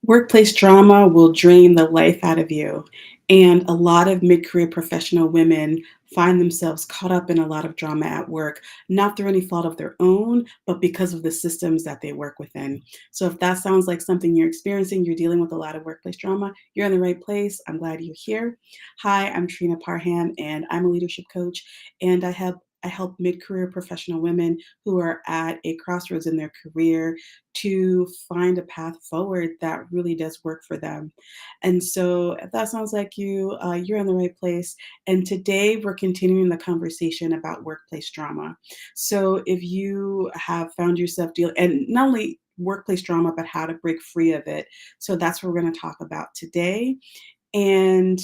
Workplace drama will drain the life out of you. And a lot of mid career professional women find themselves caught up in a lot of drama at work, not through any fault of their own, but because of the systems that they work within. So, if that sounds like something you're experiencing, you're dealing with a lot of workplace drama, you're in the right place. I'm glad you're here. Hi, I'm Trina Parham, and I'm a leadership coach, and I help mid career professional women who are at a crossroads in their career to find a path forward that really does work for them. And so, if that sounds like you, you're in the right place. And today, we're continuing the conversation about workplace drama. So, if you have found yourself dealing, and not only workplace drama, but how to break free of it. So, that's what we're going to talk about today. And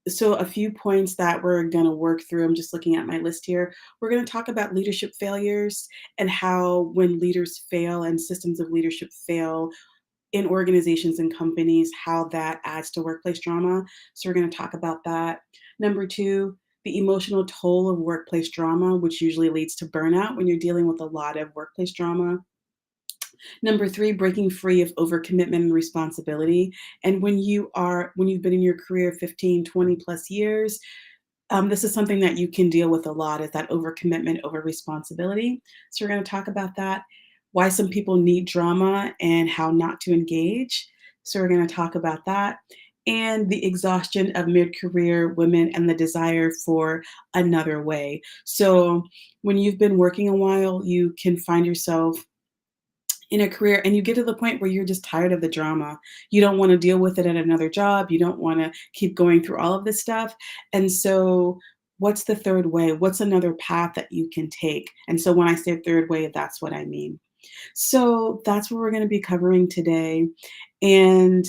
so, a few points that we're going to work through. I'm just looking at my list here. We're going to talk about leadership failures and how, when leaders fail and systems of leadership fail in organizations and companies, how that adds to workplace drama. So, we're going to talk about that. Number two, the emotional toll of workplace drama, which usually leads to burnout when you're dealing with a lot of workplace drama. Number three, breaking free of overcommitment and responsibility. And when you've been in your career 15, 20 plus years, this is something that you can deal with a lot, is that overcommitment, over responsibility. So we're going to talk about that, why some people need drama and how not to engage. So we're going to talk about that. And the exhaustion of mid-career women and the desire for another way. So when you've been working a while, you can find yourself in a career and you get to the point where you're just tired of the drama. You don't want to deal with it at another job. You don't want to keep going through all of this stuff. And so, what's the third way? What's another path that you can take? And so, when I say third way, that's what I mean. So, that's what we're going to be covering today. And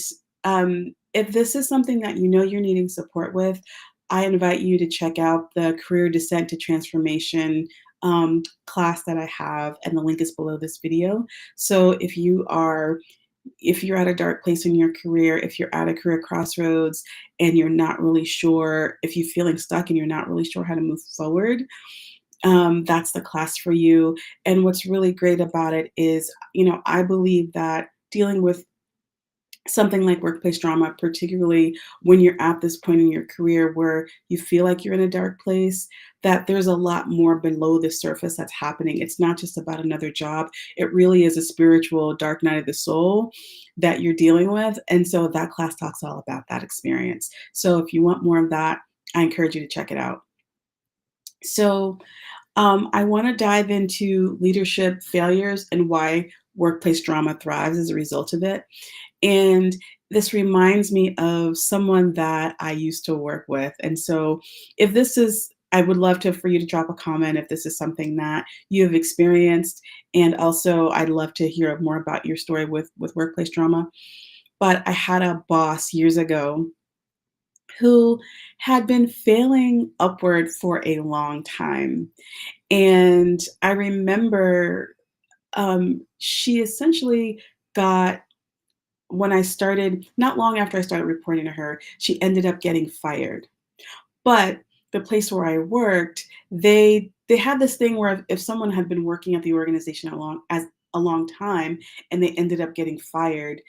if this is something that you know you're needing support with, I invite you to check out the Career Descent to Transformation class that I have, and the link is below this video. So if you're at a dark place in your career, if you're at a career crossroads and you're not really sure, if you're feeling stuck and you're not really sure how to move forward, that's the class for you. And what's really great about it is, I believe that dealing with something like workplace drama, particularly when you're at this point in your career where you feel like you're in a dark place, that there's a lot more below the surface that's happening. It's not just about another job. It really is a spiritual dark night of the soul that you're dealing with. And so that class talks all about that experience. So if you want more of that, I encourage you to check it out. So I want to dive into leadership failures and why workplace drama thrives as a result of it. And this reminds me of someone that I used to work with. And so if this is, I would love to for you to drop a comment if this is something that you have experienced. And also I'd love to hear more about your story with workplace drama. But I had a boss years ago who had been failing upward for a long time. And I remember she essentially got, when I started, not long after I started reporting to her, she ended up getting fired. But the place where I worked, they had this thing where if someone had been working at the organization a long time and they ended up getting fired,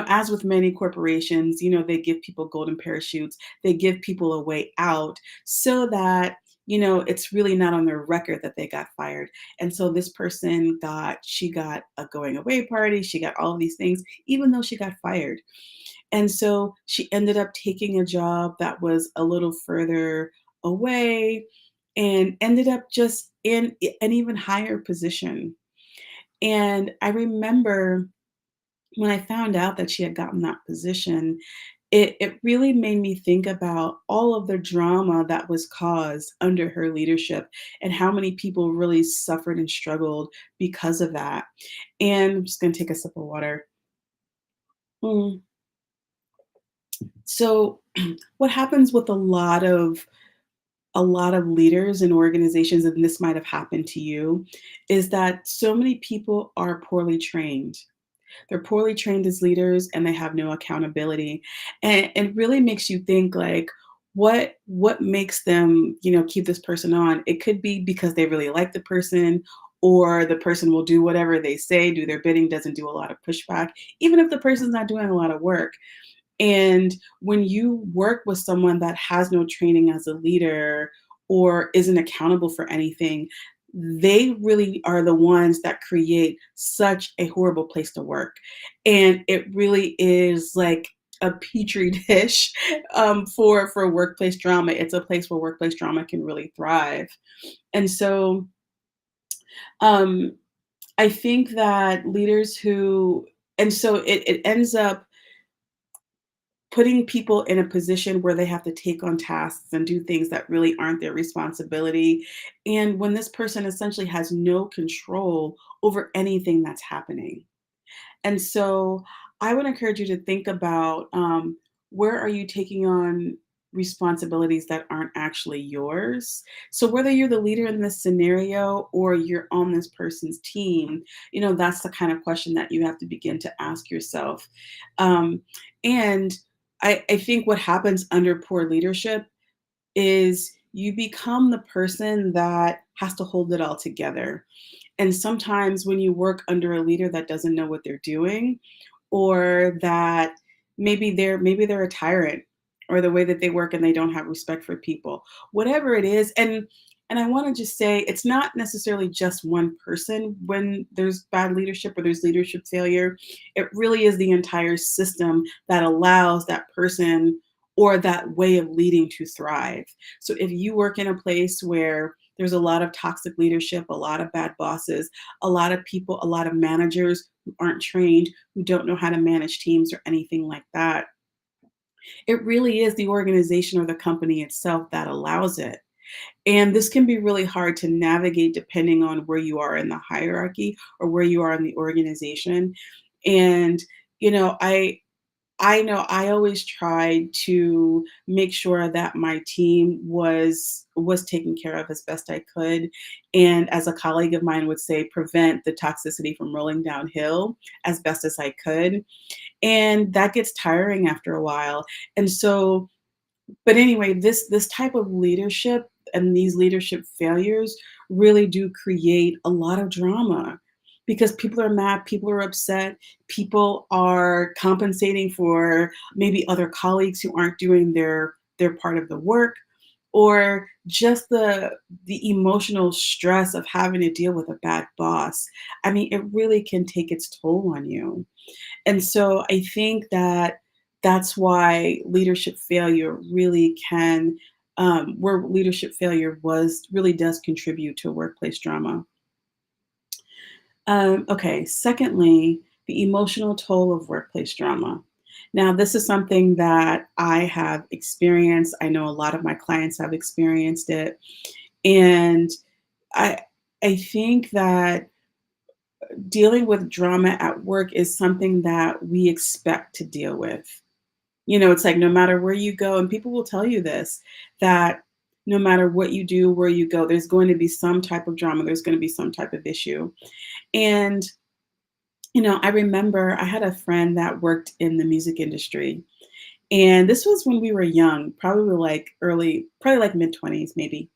as with many corporations, they give people golden parachutes, they give people a way out so that it's really not on their record that they got fired. And so this person she got a going away party, she got all of these things, even though she got fired. And so she ended up taking a job that was a little further away and ended up just in an even higher position. And I remember when I found out that she had gotten that position, it really made me think about all of the drama that was caused under her leadership and how many people really suffered and struggled because of that. And I'm just going to take a sip of water. Mm. So, what happens with a lot of leaders and organizations, and this might have happened to you, is that so many people are poorly trained. They're poorly trained as leaders and they have no accountability. And it really makes you think, like, what makes them, keep this person on? It could be because they really like the person, or the person will do whatever they say, do their bidding, doesn't do a lot of pushback, even if the person's not doing a lot of work. And when you work with someone that has no training as a leader or isn't accountable for anything, they really are the ones that create such a horrible place to work. And it really is like a petri dish for workplace drama. It's a place where workplace drama can really thrive. And so um, I think that leaders who, and so it ends up putting people in a position where they have to take on tasks and do things that really aren't their responsibility. And when this person essentially has no control over anything that's happening. And so I would encourage you to think about where are you taking on responsibilities that aren't actually yours. So whether you're the leader in this scenario or you're on this person's team, that's the kind of question that you have to begin to ask yourself. And I think what happens under poor leadership is you become the person that has to hold it all together. And sometimes when you work under a leader that doesn't know what they're doing, or that maybe they're a tyrant, or the way that they work and they don't have respect for people, whatever it is. And I want to just say it's not necessarily just one person when there's bad leadership or there's leadership failure. It really is the entire system that allows that person or that way of leading to thrive. So if you work in a place where there's a lot of toxic leadership, a lot of bad bosses, a lot of people, a lot of managers who aren't trained, who don't know how to manage teams or anything like that. It really is the organization or the company itself that allows it. And this can be really hard to navigate depending on where you are in the hierarchy or where you are in the organization. And, you know, I know I always tried to make sure that my team was taken care of as best I could, and as a colleague of mine would say, prevent the toxicity from rolling downhill as best as I could, and that gets tiring after a while. And so but anyway, this type of leadership and these leadership failures really do create a lot of drama because people are mad, people are upset, people are compensating for maybe other colleagues who aren't doing their part of the work, or just the emotional stress of having to deal with a bad boss. I mean, it really can take its toll on you. And so I think that that's why leadership failure really can, where leadership failure was really does contribute to workplace drama. Okay, secondly, the emotional toll of workplace drama. Now, this is something that I have experienced. I know a lot of my clients have experienced it. And I I think that dealing with drama at work is something that we expect to deal with. It's like no matter where you go, and people will tell you this, that no matter what you do, where you go, there's going to be some type of drama, there's going to be some type of issue. And, I remember I had a friend that worked in the music industry. And this was when we were young, probably like probably like mid 20s, maybe.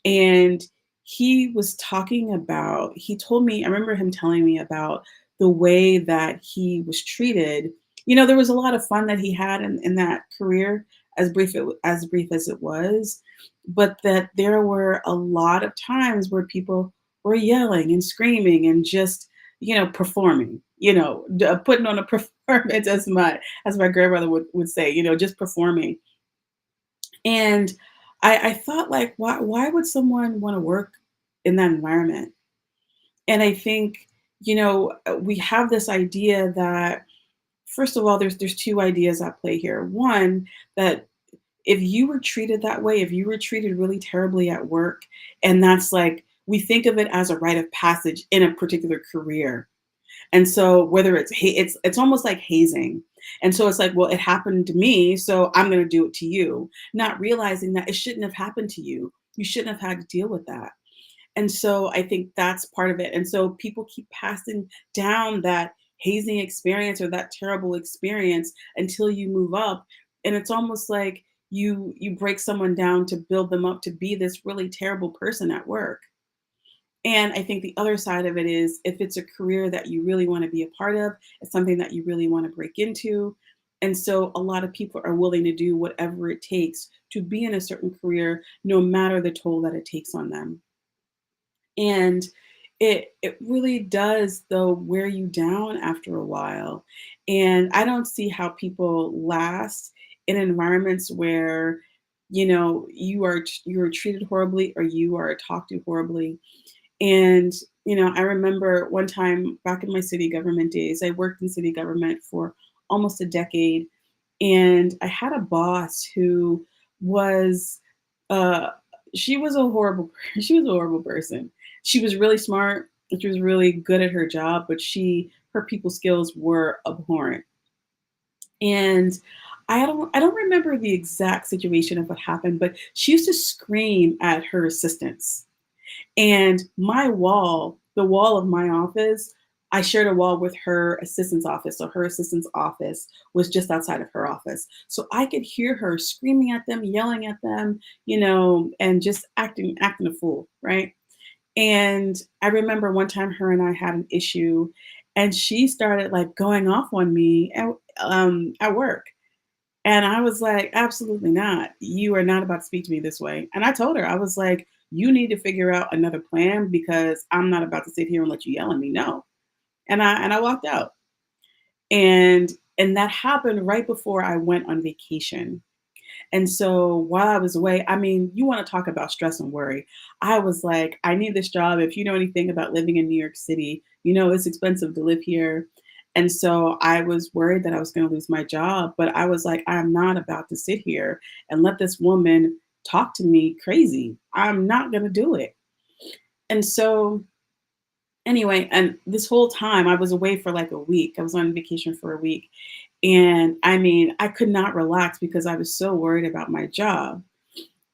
And he told me, I remember him telling me about the way that he was treated. There was a lot of fun that he had in that career, as brief as it was, but that there were a lot of times where people were yelling and screaming and just, performing, putting on a performance as my grandmother would say, just performing. And I thought like, why would someone want to work in that environment? And I think, we have this idea that first of all, there's two ideas at play here. One, that if you were treated that way, if you were treated really terribly at work, and that's like we think of it as a rite of passage in a particular career. And so whether it's almost like hazing. And so it's like, well, it happened to me, so I'm going to do it to you, not realizing that it shouldn't have happened to you. You shouldn't have had to deal with that. And so I think that's part of it. And so people keep passing down that hazing experience or that terrible experience until you move up. And it's almost like you break someone down to build them up to be this really terrible person at work. And I think the other side of it is if it's a career that you really want to be a part of, it's something that you really want to break into. And so a lot of people are willing to do whatever it takes to be in a certain career, no matter the toll that it takes on them. And it really does though wear you down after a while. And I don't see how people last in environments where you're treated horribly or you are talked to horribly. And, I remember one time back in my city government days, I worked in city government for almost a decade. And I had a boss who was, uh, she was a horrible, she was a horrible person. She was really smart. She was really good at her job, but her people skills were abhorrent. And I don't remember the exact situation of what happened, but she used to scream at her assistants, and the wall of my office, I shared a wall with her assistant's office. So her assistant's office was just outside of her office. So I could hear her screaming at them, yelling at them, and just acting a fool, right? And I remember one time her and I had an issue and she started like going off on me at work. And I was like, "Absolutely not. You are not about to speak to me this way." And I told her, I was like, "You need to figure out another plan because I'm not about to sit here and let you yell at me. No." And I walked out. And that happened right before I went on vacation. And so while I was away, I mean, you want to talk about stress and worry. I was like, I need this job. If you know anything about living in New York City, it's expensive to live here. And so I was worried that I was going to lose my job. But I was like, I'm not about to sit here and let this woman talk to me crazy. I'm not going to do it. And so, anyway, and this whole time I was away for like a week. I was on vacation for a week. And I mean, I could not relax because I was so worried about my job.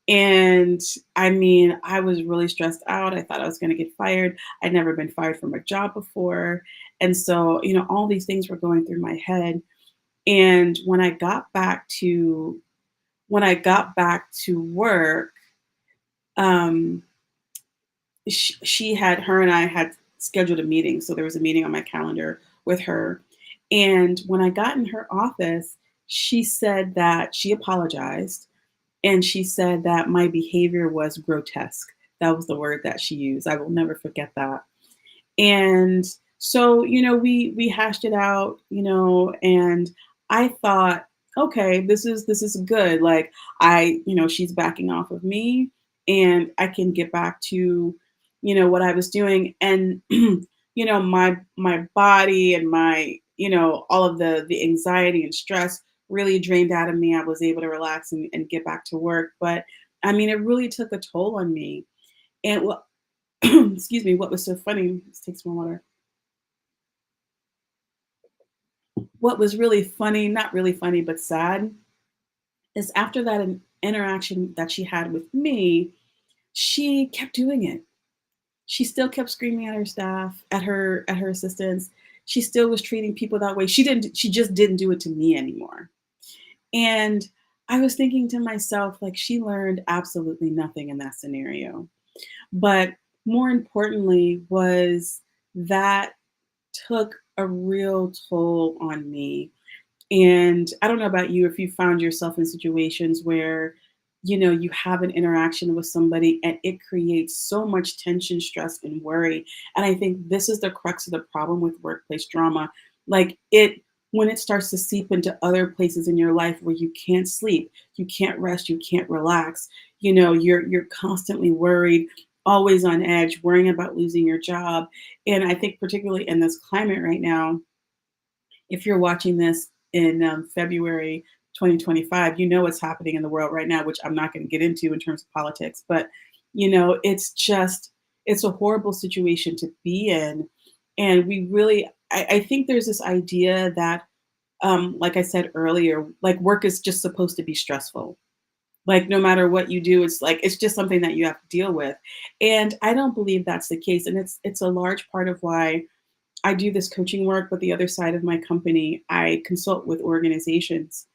And I mean, I was really stressed out. I thought I was going to get fired. I'd never been fired from a job before. And so, all these things were going through my head. And when I got back to work, um, her and I had scheduled a meeting. So there was a meeting on my calendar with her. And when I got in her office, she said that she apologized and she said that my behavior was grotesque. That was the word that she used. I will never forget that. And so, we hashed it out, and I thought, okay, this is good. Like she's backing off of me and I can get back to, what I was doing. And my body and my, all of the anxiety and stress really drained out of me. I was able to relax and get back to work. But I mean, it really took a toll on me. And what excuse me, what was so funny, let's take some water. What was really funny, not really funny, but sad, is after that interaction that she had with me, she kept doing it. She still kept screaming at her staff, at her assistants. She still was treating people that way. She just didn't do it to me anymore. And I was thinking to myself, like, she learned absolutely nothing in that scenario. But more importantly was that took a real toll on me. And I don't know about you if you found yourself in situations where, you have an interaction with somebody and it creates so much tension, stress, and worry. And I think this is the crux of the problem with workplace drama. Like when it starts to seep into other places in your life where you can't sleep, you can't rest, you can't relax, you're constantly worried, always on edge, worrying about losing your job. And I think particularly in this climate right now, if you're watching this in February 2025, you know what's happening in the world right now, which I'm not going to get into in terms of politics. But it's a horrible situation to be in, and I think there's this idea that, like I said earlier, like work is just supposed to be stressful. Like no matter what you do, it's like it's just something that you have to deal with, and I don't believe that's the case. And it's a large part of why I do this coaching work, but the other side of my company, I consult with organizations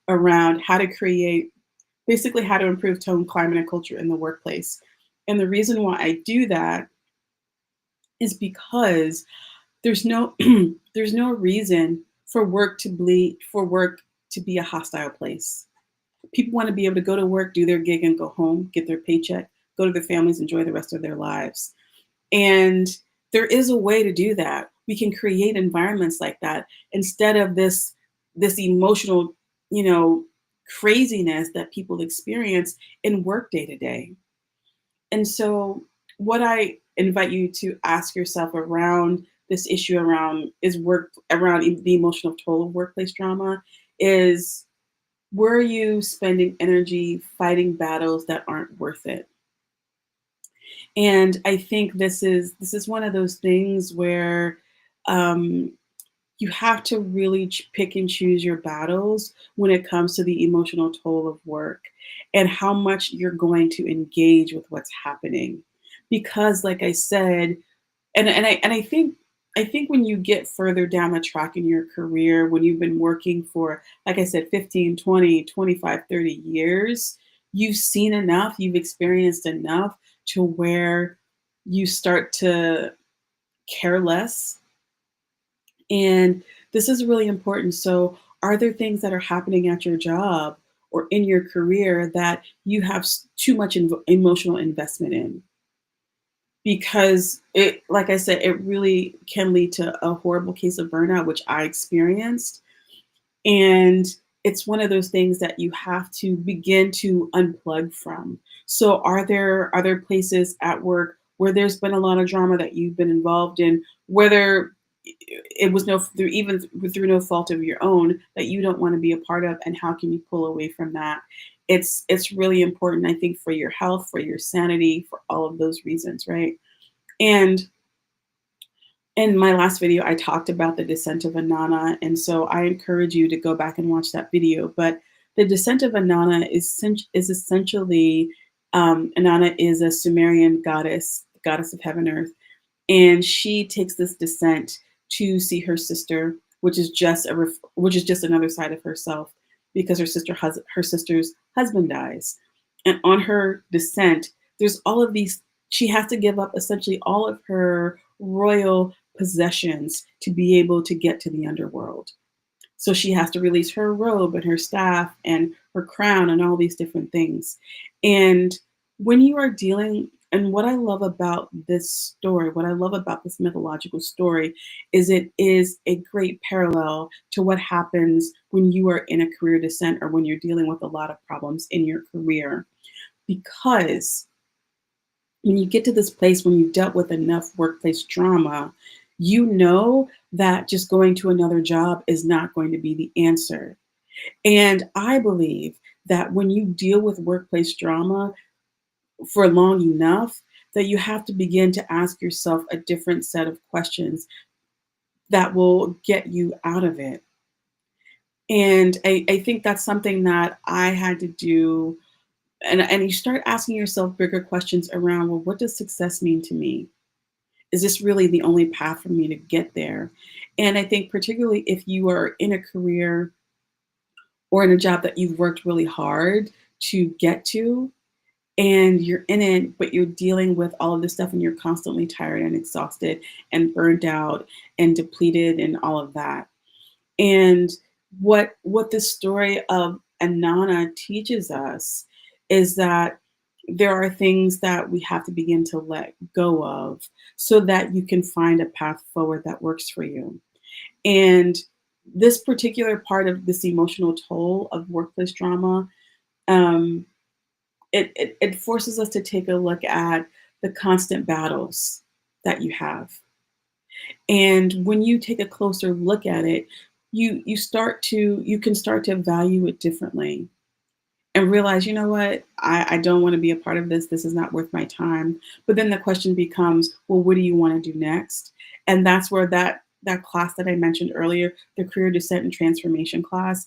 around how to create, basically, how to improve tone, climate, and culture in the workplace. And the reason why I do that is because there's no there's no reason for work to be a hostile place. People want to be able to go to work, do their gig, and go home, get their paycheck, go to their families, enjoy the rest of their lives. And there is a way to do that. We can create environments like that instead of this emotional, you know, craziness that people experience in work day to day. And so what I invite you to ask yourself around this issue around is work around the emotional toll of workplace drama is, where are you spending energy fighting battles that aren't worth it? And I think this is one of those things where um, you have to really pick and choose your battles when it comes to the emotional toll of work and how much you're going to engage with what's happening. Because, like I said, and I think when you get further down the track in your career, when you've been working for, like I said, 15, 20, 25, 30 years, you've seen enough, you've experienced enough to where you start to care less. And this is really important. So, are there things that are happening at your job or in your career that you have too much emotional investment in? Because it, like I said, it really can lead to a horrible case of burnout, which I experienced. And it's one of those things that you have to begin to unplug from. So are there places at work where there's been a lot of drama that you've been involved in, whether it was no through even through no fault of your own, that you don't want to be a part of, and how can you pull away from that? It's really important, I think, for your health, for your sanity, for all of those reasons, right? And in my last video, I talked about the Descent of Inanna, and so I encourage you to go back and watch that video. But the Descent of Inanna is essentially, Inanna is a Sumerian goddess, goddess of heaven and earth, and she takes this descent to see her sister, which is which is just another side of herself, because her sister's husband dies, and on her descent, there's all of these. She has to give up essentially all of her royal possessions to be able to get to the underworld. So she has to release her robe and her staff and her crown and all these different things. And when you are dealing, and what I love about this story, what I love about this mythological story, is it is a great parallel to what happens when you are in a career descent or when you're dealing with a lot of problems in your career. Because when you get to this place, when you've dealt with enough workplace drama, you know that just going to another job is not going to be the answer. And I believe that when you deal with workplace drama for long enough, that you have to begin to ask yourself a different set of questions that will get you out of it. And I think that's something that I had to do. And you start asking yourself bigger questions around, well, what does success mean to me? Is this really the only path for me to get there? And I think, particularly if you are in a career or in a job that you've worked really hard to get to, and you're in it, but you're dealing with all of this stuff and you're constantly tired and exhausted and burned out and depleted and all of that. And what the story of Anana teaches us is that there are things that we have to begin to let go of so that you can find a path forward that works for you. And this particular part of this emotional toll of workplace drama, um, it forces us to take a look at the constant battles that you have. And when you take a closer look at it, you can start to value it differently and realize, you know what, I don't want to be a part of this. This is not worth my time. But then the question becomes, well, what do you want to do next? And that's where that class that I mentioned earlier, the career descent and transformation class,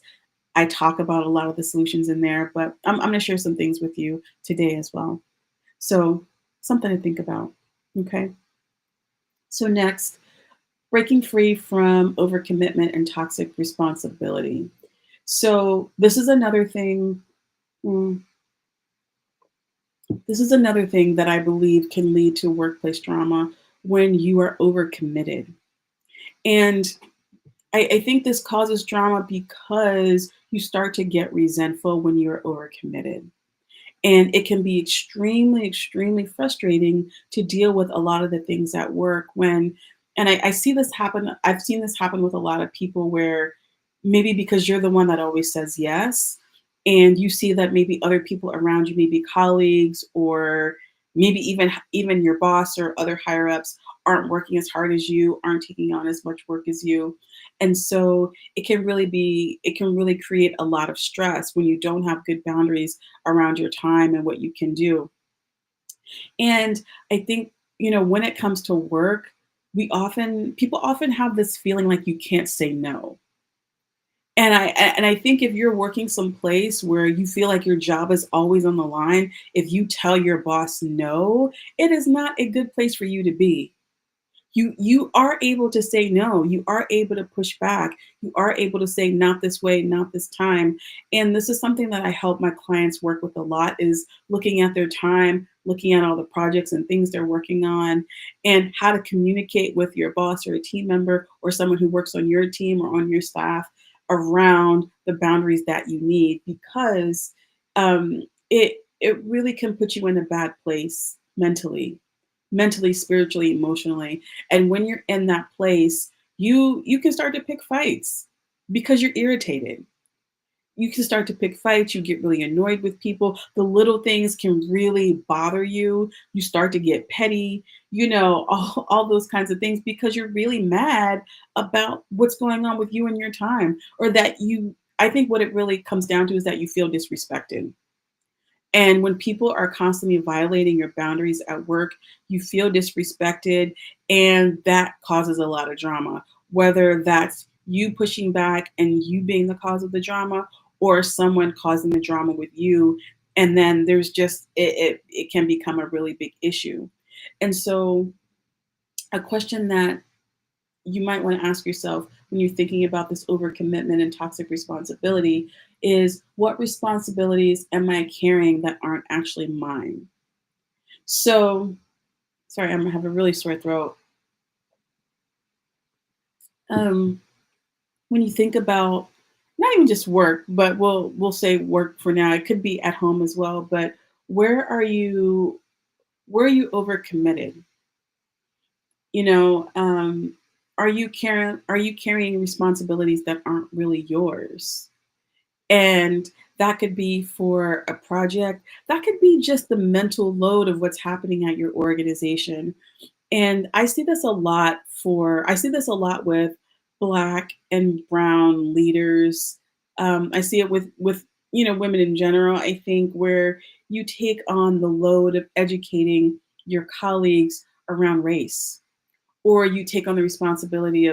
I talk about a lot of the solutions in there, but I'm going to share some things with you today as well. So, something to think about. Okay. So, next, breaking free from overcommitment and toxic responsibility. So, mm, this is another thing that I believe can lead to workplace drama, when you are overcommitted. And I think this causes drama because you start to get resentful when you're overcommitted. And it can be extremely, extremely frustrating to deal with a lot of the things at work when, and I see this happen, I've seen this happen with a lot of people where maybe because you're the one that always says yes, and you see that maybe other people around you, maybe colleagues or maybe even your boss or other higher ups aren't working as hard as you, aren't taking on as much work as you. And so it can really create a lot of stress when you don't have good boundaries around your time and what you can do. And I think, when it comes to work, people often have this feeling like you can't say no. And I think if you're working someplace where you feel like your job is always on the line, if you tell your boss no, it is not a good place for you to be. You are able to say no, you are able to push back, you are able to say not this way, not this time. And this is something that I help my clients work with a lot, is looking at their time, looking at all the projects and things they're working on, and how to communicate with your boss or a team member or someone who works on your team or on your staff around the boundaries that you need, because it really can put you in a bad place mentally, spiritually, emotionally. And when you're in that place, you can start to pick fights because you're irritated. You can start to pick fights, you get really annoyed with people. The little things can really bother you. You start to get petty, all those kinds of things because you're really mad about what's going on with you and your time. Or that I think what it really comes down to is that you feel disrespected. And when people are constantly violating your boundaries at work, you feel disrespected, and that causes a lot of drama, whether that's you pushing back and you being the cause of the drama, or someone causing the drama with you. And then there's just, it can become a really big issue. And so, a question that you might want to ask yourself when you're thinking about this overcommitment and toxic responsibility is, what responsibilities am I carrying that aren't actually mine? So, sorry, I'm gonna have a really sore throat. Um, when you think about not even just work, but we'll say work for now. It could be at home as well. But where are you? Where are you overcommitted? You know, are you carrying responsibilities that aren't really yours? And that could be for a project. That could be just the mental load of what's happening at your organization. And I see this a lot with Black and brown leaders. I see it with women in general. I think where you take on the load of educating your colleagues around race, or you take on the responsibility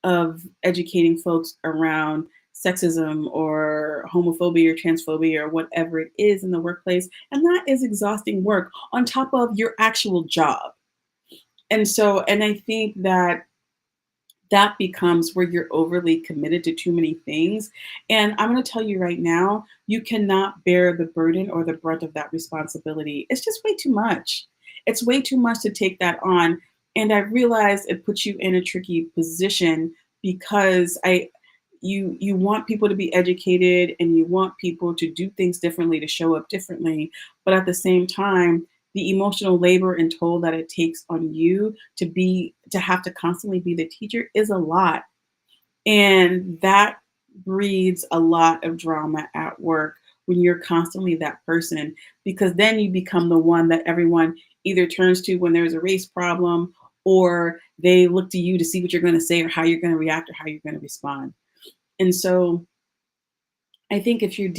of educating folks around sexism or homophobia or transphobia or whatever it is in the workplace. And that is exhausting work on top of your actual job. And I think that becomes where you're overly committed to too many things. And I'm going to tell you right now, you cannot bear the burden or the brunt of that responsibility. It's just way too much. It's way too much to take that on. And I realize it puts you in a tricky position because you want people to be educated and you want people to do things differently, to show up differently, but at the same time, the emotional labor and toll that it takes on you to have to constantly be the teacher is a lot. And that breeds a lot of drama at work when you're constantly that person, because then you become the one that everyone either turns to when there's a race problem, or they look to you to see what you're going to say or how you're going to react or how you're going to respond. And so I think if you're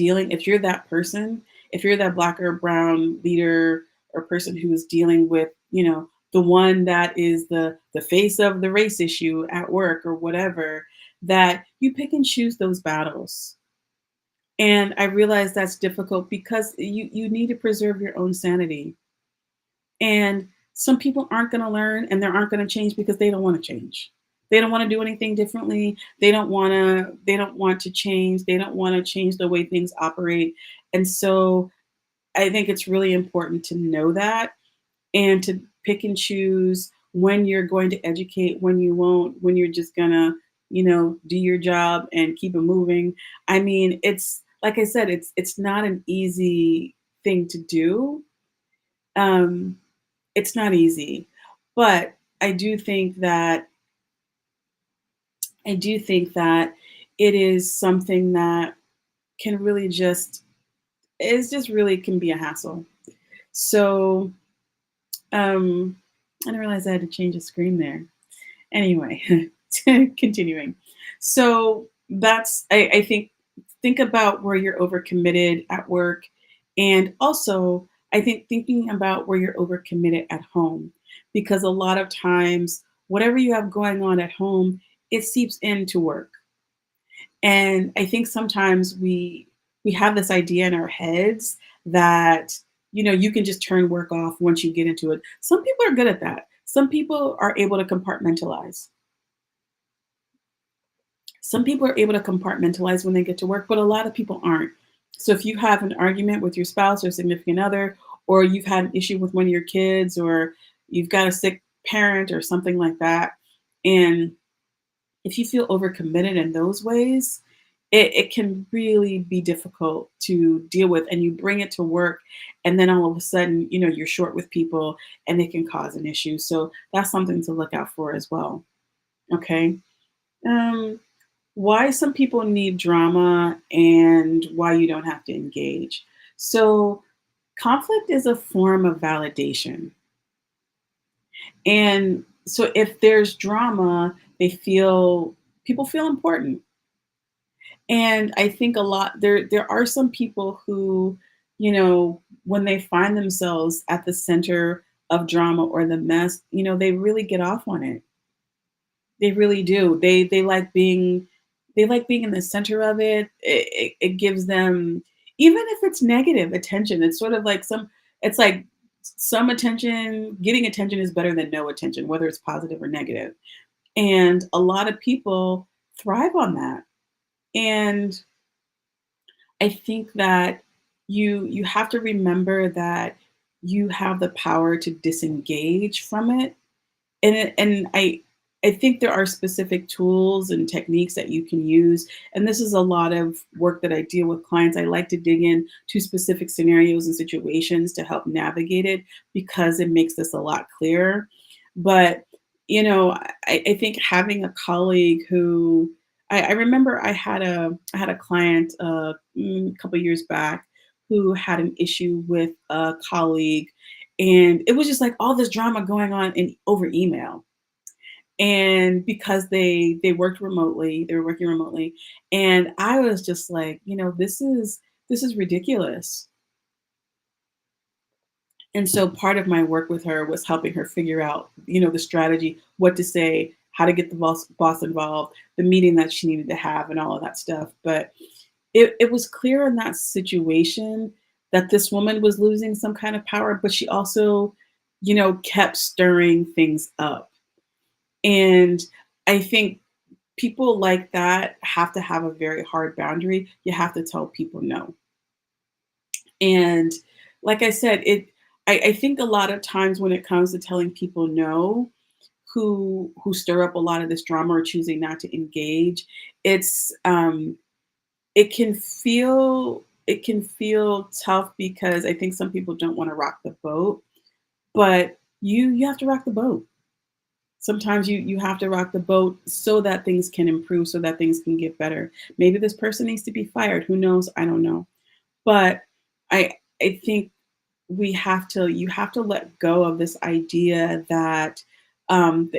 that person, if you're that Black or brown leader or person who is dealing with, the one that is the face of the race issue at work or whatever, that you pick and choose those battles. And I realize that's difficult because you need to preserve your own sanity. And some people aren't going to learn and they aren't going to change because they don't want to change. They don't want to do anything differently. They don't want to change. They don't want to change the way things operate. And so I think it's really important to know that and to pick and choose when you're going to educate, when you won't, when you're just gonna, do your job and keep it moving. I mean, it's like I said, it's not an easy thing to do. Um, it's not easy, but I do think that I do think that it is something that can really just is just really can be a hassle. So, I didn't realize I had to change the screen there. Anyway, continuing. So that's I think about where you're overcommitted at work, and also I think thinking about where you're overcommitted at home, because a lot of times whatever you have going on at home, it seeps into work. And I think sometimes we have this idea in our heads that, you can just turn work off once you get into it. Some people are good at that. Some people are able to compartmentalize. Some people are able to compartmentalize when they get to work, but a lot of people aren't. So if you have an argument with your spouse or significant other, or you've had an issue with one of your kids, or you've got a sick parent or something like that, and if you feel overcommitted in those ways, it can really be difficult to deal with. And you bring it to work, and then all of a sudden, you're short with people and it can cause an issue. So that's something to look out for as well. Okay. Um, why some people need drama and why you don't have to engage. So, conflict is a form of validation. And so, if there's drama, people feel important. And I think a lot there are some people who, when they find themselves at the center of drama or the mess, they really get off on it. They really do. They like being in the center of it. It gives them, even if it's negative attention, it's sort of like it's like some attention, getting attention is better than no attention, whether it's positive or negative. And a lot of people thrive on that. And I think that you have to remember that you have the power to disengage from it. And I think there are specific tools and techniques that you can use, and this is a lot of work that I deal with clients. I like to dig in to specific scenarios and situations to help navigate it, because it makes this a lot clearer. But, I think having a colleague who I remember I had a client, a couple years back, who had an issue with a colleague, and it was just like all this drama going on in over email. And because they worked remotely, they were working remotely, and I was just like, this is ridiculous. And so part of my work with her was helping her figure out, the strategy, what to say, how to get the boss involved, the meeting that she needed to have, and all of that stuff. But it was clear in that situation that this woman was losing some kind of power, but she also, kept stirring things up. And I think people like that have to have a very hard boundary. You have to tell people no. And like I said, I think a lot of times when it comes to telling people no, who stir up a lot of this drama or choosing not to engage, it's it can feel tough, because I think some people don't want to rock the boat, but you have to rock the boat. Sometimes you have to rock the boat so that things can improve, so that things can get better. Maybe this person needs to be fired. Who knows? I don't know. But I think you have to let go of this idea that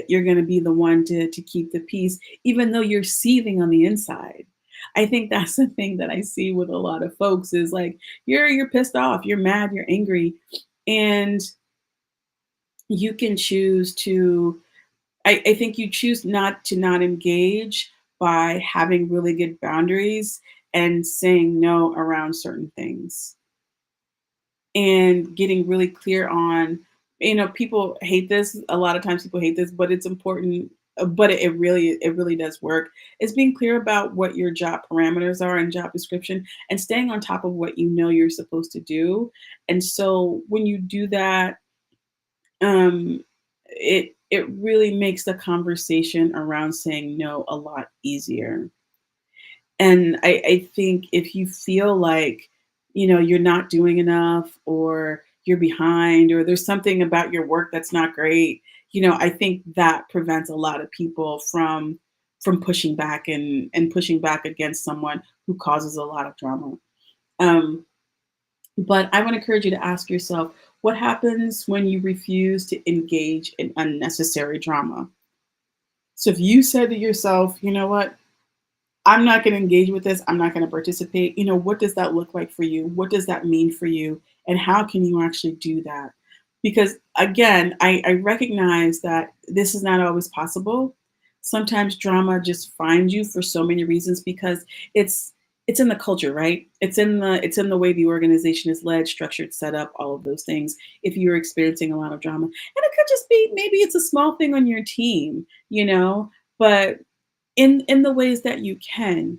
you're going to be the one to keep the peace, even though you're seething on the inside. I think that's the thing that I see with a lot of folks is like you're pissed off, you're mad, you're angry, and you can choose to. I think you choose not engage by having really good boundaries and saying no around certain things, and getting really clear on, people hate this. A lot of times people hate this, but it's important. But it really does work. Is being clear about what your job parameters are and job description, and staying on top of what you're supposed to do. And so when you do that, um, it really makes the conversation around saying no a lot easier. And I think if you feel like, you're not doing enough or you're behind or there's something about your work that's not great, I think that prevents a lot of people from pushing back and pushing back against someone who causes a lot of drama. Um, but I want to encourage you to ask yourself, what happens when you refuse to engage in unnecessary drama? So if you said to yourself, you know what, I'm not going to engage with this. I'm not going to participate. What does that look like for you? What does that mean for you? And how can you actually do that? Because again, I recognize that this is not always possible. Sometimes drama just finds you for so many reasons because it's it's in the culture, right? It's in the way the organization is led, structured, set up, all of those things. If you're experiencing a lot of drama, and it could just be maybe it's a small thing on your team, but in the ways that you can,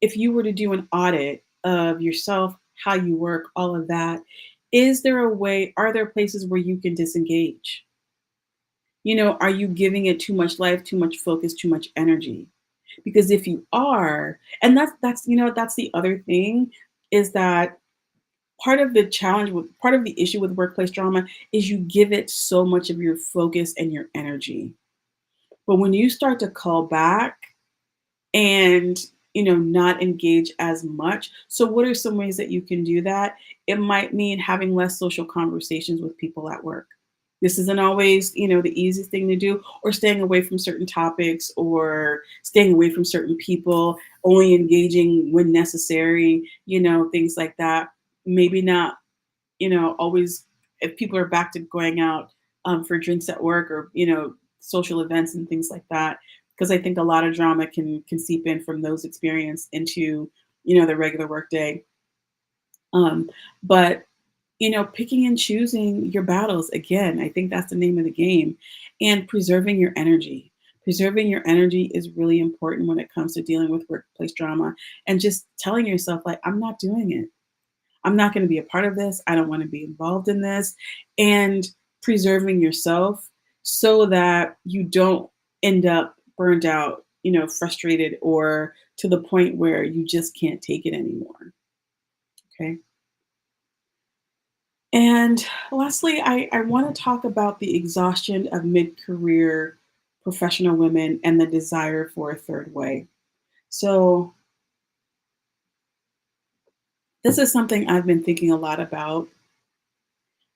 if you were to do an audit of yourself, how you work, all of that, are there places where you can disengage? Are you giving it too much life, too much focus, too much energy? Because if you are, and that's the other thing, is that part of the issue with workplace drama is you give it so much of your focus and your energy. But when you start to call back and not engage as much, so what are some ways that you can do that? It might mean having less social conversations with people at work. This isn't always the easiest thing to do, or staying away from certain topics, or staying away from certain people, only engaging when necessary, things like that. Maybe not always, if people are back to going out for drinks at work, or social events and things like that, because I think a lot of drama can seep in from those experience into the regular workday. But picking and choosing your battles, again, I think that's the name of the game, and preserving your energy. Preserving your energy is really important when it comes to dealing with workplace drama, and just telling yourself, like, I'm not doing it. I'm not going to be a part of this. I don't want to be involved in this. And preserving yourself so that you don't end up burned out, frustrated, or to the point where you just can't take it anymore. Okay. And lastly, I want to talk about the exhaustion of mid career professional women and the desire for a third way. So, this is something I've been thinking a lot about,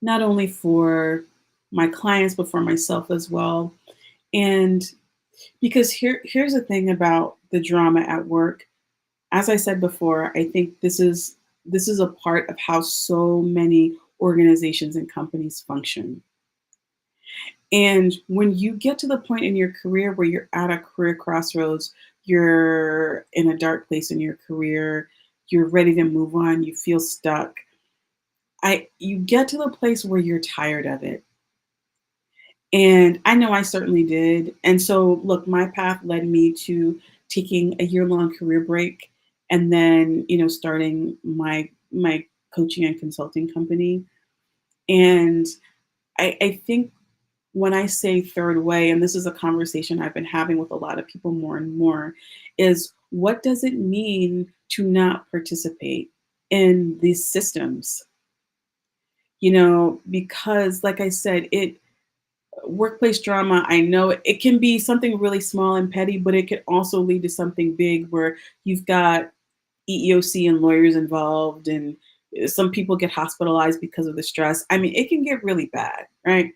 not only for my clients, but for myself as well. And because here's the thing about the drama at work. As I said before, I think this is a part of how so many organizations and companies function. And when you get to the point in your career where you're at a career crossroads, you're in a dark place in your career, you're ready to move on, you feel stuck. You get to the place where you're tired of it. And I know I certainly did. And so, look, my path led me to taking a year-long career break, and then, starting my coaching and consulting company. And I think when I say third way, and this is a conversation I've been having with a lot of people more and more, is what does it mean to not participate in these systems? Because like I said, it workplace drama, I know it can be something really small and petty, but it could also lead to something big where you've got EEOC and lawyers involved, and some people get hospitalized because of the stress. I mean, it can get really bad, right?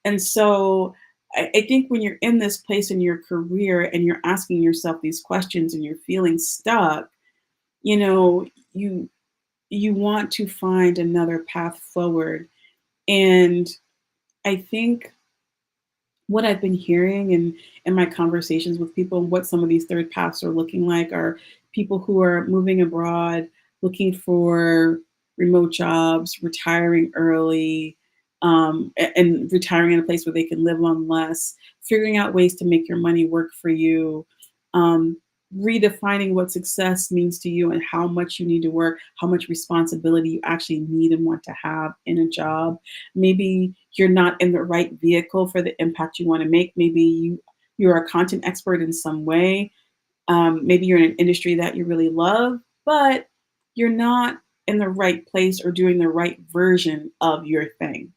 And so I think when you're in this place in your career and you're asking yourself these questions and you're feeling stuck, you know, you you want to find another path forward. And I think what I've been hearing in my conversations with people, and what some of these third paths are looking like, are people who are moving abroad, looking for remote jobs, retiring early, and retiring in a place where they can live on less, figuring out ways to make your money work for you. Um, redefining what success means to you and how much you need to work, how much responsibility you actually need and want to have in a job. Maybe you're not in the right vehicle for the impact you want to make. Maybe you're a content expert in some way. Maybe you're in an industry that you really love, but you're not in the right place or doing the right version of your thing.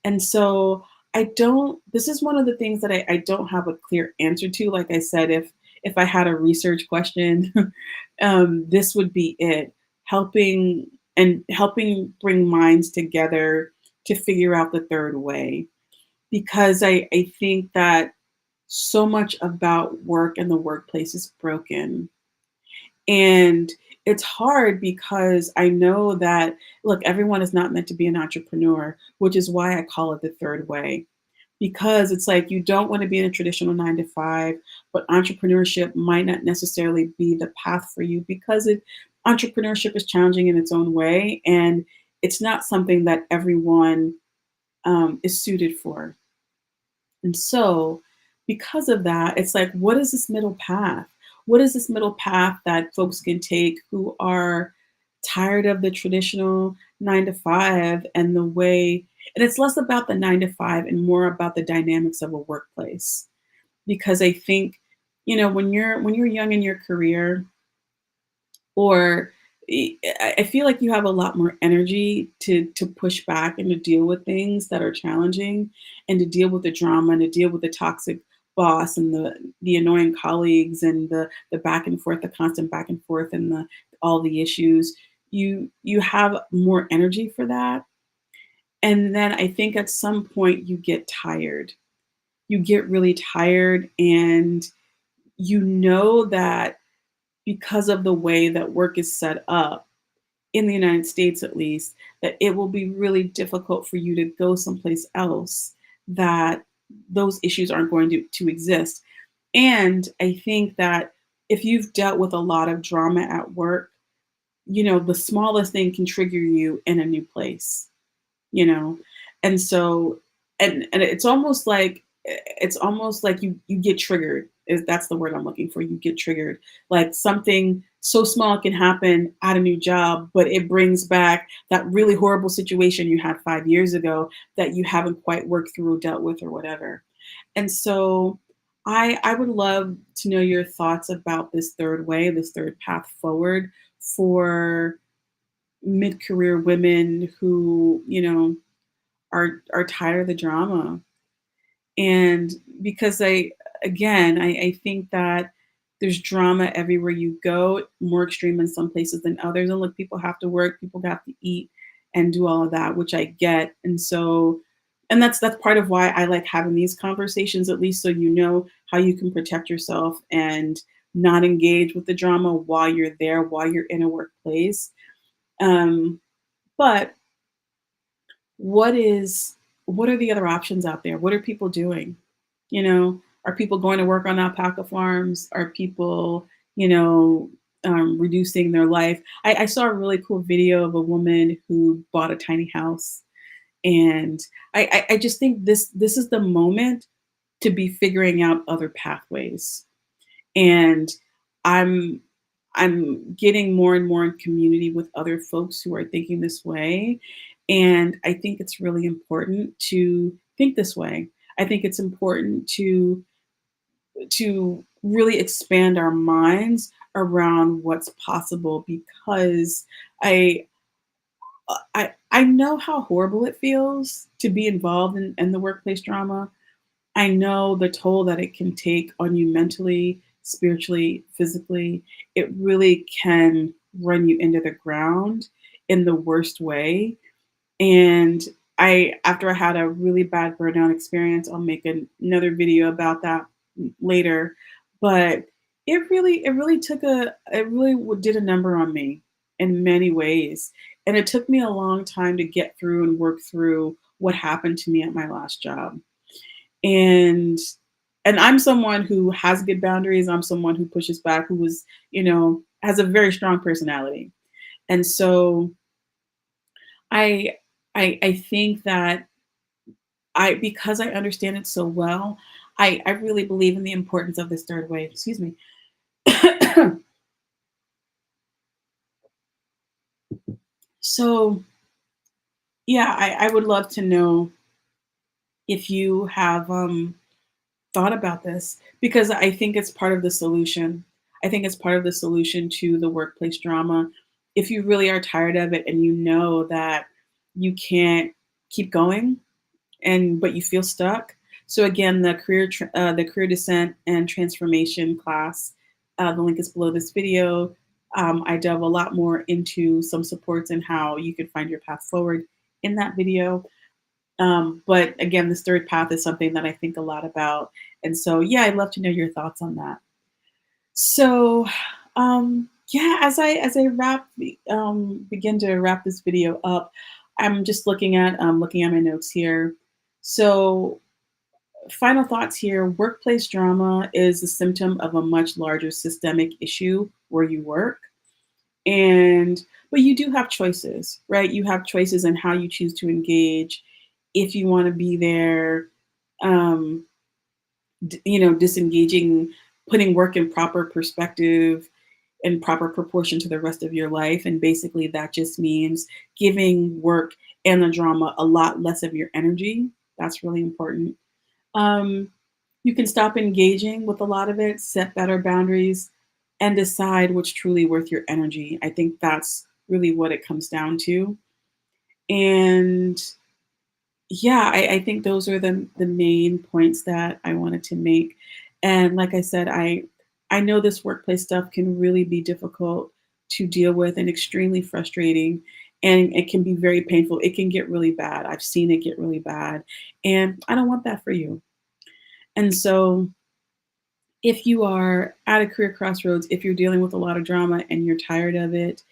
And so I don't this is one of the things that I don't have a clear answer to. Like I said, if I had a research question, this would be it. Helping bring minds together to figure out the third way. Because I think that so much about work and the workplace is broken. And it's hard because I know that, look, everyone is not meant to be an entrepreneur, which is why I call it the third way. Because it's like you don't want to be in a traditional 9 to 5, but entrepreneurship might not necessarily be the path for you because entrepreneurship is challenging in its own way, and it's not something that everyone is suited for. And so, because of that, it's like, what is this middle path? What is this middle path that folks can take who are tired of the traditional 9 to 5 and the way, and it's less about the 9 to 5 and more about the dynamics of a workplace. Because I think, when you're young in your career, or I feel like you have a lot more energy to push back and to deal with things that are challenging, and to deal with the drama and to deal with the toxic boss and the annoying colleagues and the back and forth, the constant back and forth, and the all the issues. You have more energy for that. And then I think at some point you get tired. You get really tired, and you know that because of the way that work is set up, in the United States at least, that it will be really difficult for you to go someplace else that those issues aren't going to exist. And I think that if you've dealt with a lot of drama at work, the smallest thing can trigger you in a new place, you know? And so, and it's almost like you get triggered. Is That's the word I'm looking for. You get triggered. Like something so small can happen at a new job, but it brings back that really horrible situation you had 5 years ago that you haven't quite worked through or dealt with or whatever. And so I would love to know your thoughts about this third way, this third path forward for mid-career women who, are tired of the drama. And because I think that there's drama everywhere you go, more extreme in some places than others. And look, people have to work, people have to eat and do all of that, which I get. And so, and that's part of why I like having these conversations, at least so you know how you can protect yourself and not engage with the drama while you're there, while you're in a workplace. Um, but what is what are the other options out there? What are people doing? Are people going to work on alpaca farms? Are people, reducing their life? I saw a really cool video of a woman who bought a tiny house, and I just think this is the moment to be figuring out other pathways. And I'm I'm getting more and more in community with other folks who are thinking this way. And I think it's really important to think this way. I think it's important to really expand our minds around what's possible, because I I know how horrible it feels to be involved in the workplace drama. I know the toll that it can take on you mentally, spiritually, physically. It really can run you into the ground in the worst way. And after I had a really bad burnout experience, I'll make another video about that later. But it really did a number on me in many ways. And it took me a long time to get through and work through what happened to me at my last job. And I'm someone who has good boundaries. I'm someone who pushes back, who was, has a very strong personality. And so I I think that because I understand it so well, I really believe in the importance of this third way. Excuse me. So, yeah, I would love to know if you have thought about this because I think it's part of the solution. I think it's part of the solution to the workplace drama. If you really are tired of it and you know that you can't keep going, and but you feel stuck. So again, the career descent and transformation class, the link is below this video. I delve a lot more into some supports and how you can find your path forward in that video. But again, this third path is something that I think a lot about, and so yeah, I'd love to know your thoughts on that. So, yeah, as I begin to wrap this video up, I'm just looking at my notes here. So, final thoughts here: workplace drama is a symptom of a much larger systemic issue where you work, and but you do have choices, right? You have choices in how you choose to engage. If you want to be there, um, disengaging, putting work in proper perspective in proper proportion to the rest of your life. And basically, that just means giving work and the drama a lot less of your energy. That's really important. Um, you can stop engaging with a lot of it, set better boundaries, and decide what's truly worth your energy. I think that's really what it comes down to. And yeah, I think those are the main points that I wanted to make. And like I said, I know this workplace stuff can really be difficult to deal with and extremely frustrating. And it can be very painful. It can get really bad. I've seen it get really bad. And I don't want that for you. And so if you are at a career crossroads, if you're dealing with a lot of drama and you're tired of it,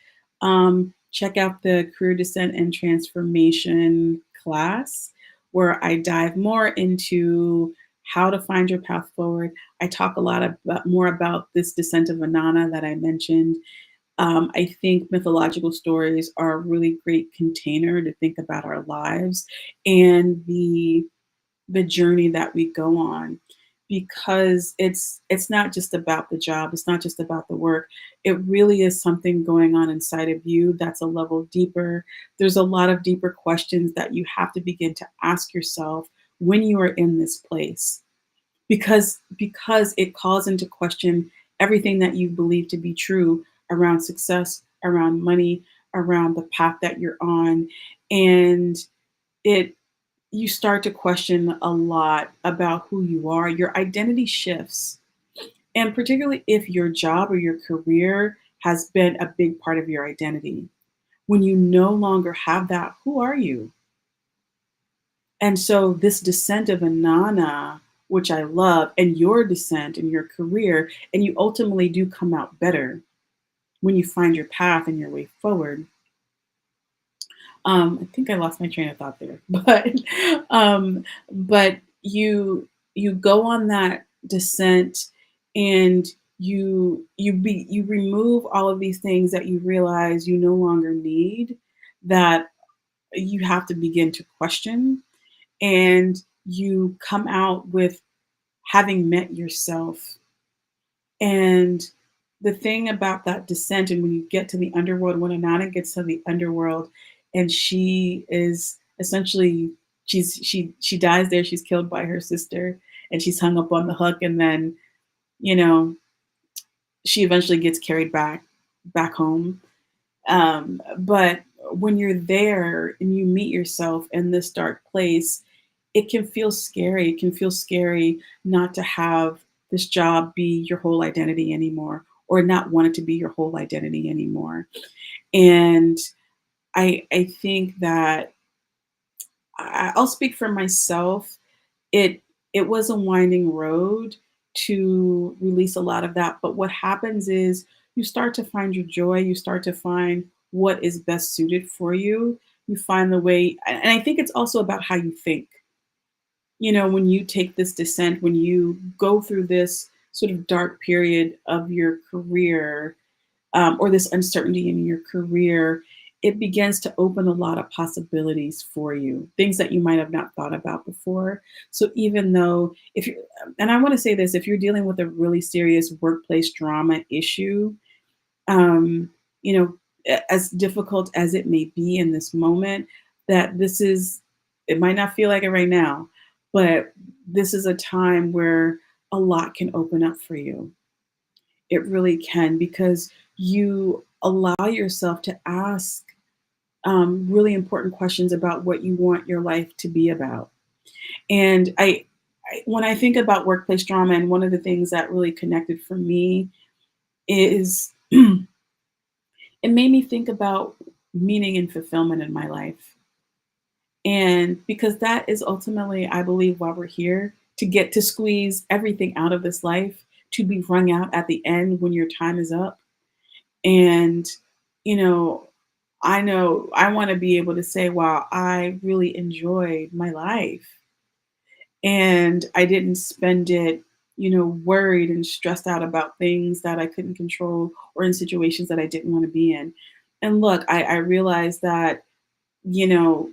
check out the Career Descent and Transformation class where I dive more into how to find your path forward. I talk a lot more about this descent of Inanna that I mentioned. I think mythological stories are a really great container to think about our lives and the journey that we go on because it's not just about the job, it's not just about the work. It really is something going on inside of you that's a level deeper. There's a lot of deeper questions that you have to begin to ask yourself when you are in this place because it calls into question everything that you believe to be true around success, around money, around the path that you're on, and it you start to question a lot about who you are. Your identity shifts. And particularly if your job or your career has been a big part of your identity. When you no longer have that, who are you? And so this descent of Inanna, which I love, and your descent in your career, and you ultimately do come out better when you find your path and your way forward. I think I lost my train of thought there, um, but you go on that descent, and you remove all of these things that you realize you no longer need, that you have to begin to question, and you come out with having met yourself. And the thing about that descent, and when you get to the underworld, when Anana gets to the underworld, and she is essentially she dies there. She's killed by her sister, and she's hung up on the hook. And then you know she eventually gets carried back home. But when you're there and you meet yourself in this dark place, it can feel scary. It can feel scary not to have this job be your whole identity anymore, or not want it to be your whole identity anymore. And I think that I'll speak for myself. It it was a winding road to release a lot of that. But what happens is you start to find your joy. You start to find what is best suited for you. You find the way, and I think it's also about how you think. When you take this descent, when you go through this sort of dark period of your career, or this uncertainty in your career, it begins to open a lot of possibilities for you, things that you might have not thought about before. So even though if you and I want to say this, if you're dealing with a really serious workplace drama issue, um, you know, as difficult as it may be in this moment, that this is, it might not feel like it right now, but this is a time where a lot can open up for you. It really can, because you allow yourself to ask really important questions about what you want your life to be about. And when I think about workplace drama, and one of the things that really connected for me is it made me think about meaning and fulfillment in my life. And because that is ultimately, I believe, why we're here, to get to squeeze everything out of this life, to be wrung out at the end when your time is up. And, you know I want to be able to say, wow, I really enjoyed my life. And I didn't spend it, worried and stressed out about things that I couldn't control, or in situations that I didn't want to be in. And look, I realize that, you know,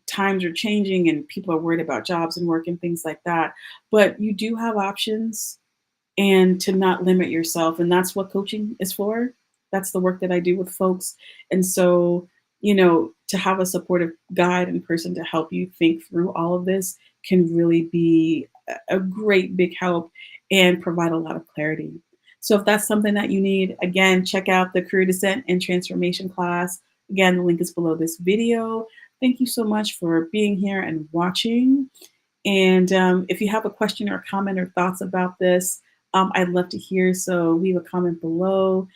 times are changing and people are worried about jobs and work and things like that. But you do have options, and to not limit yourself. And that's what coaching is for. That's the work that I do with folks. And so, to have a supportive guide and person to help you think through all of this can really be a great big help and provide a lot of clarity. So if that's something that you need, again, check out the Career Descent and Transformation class. Again, the link is below this video. Thank you so much for being here and watching. And if you have a question or comment or thoughts about this, I'd love to hear. So leave a comment below,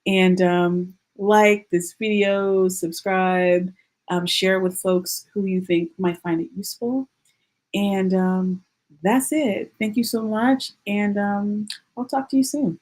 and like this video, subscribe, share with folks who you think might find it useful. And that's it. Thank you so much. And I'll talk to you soon.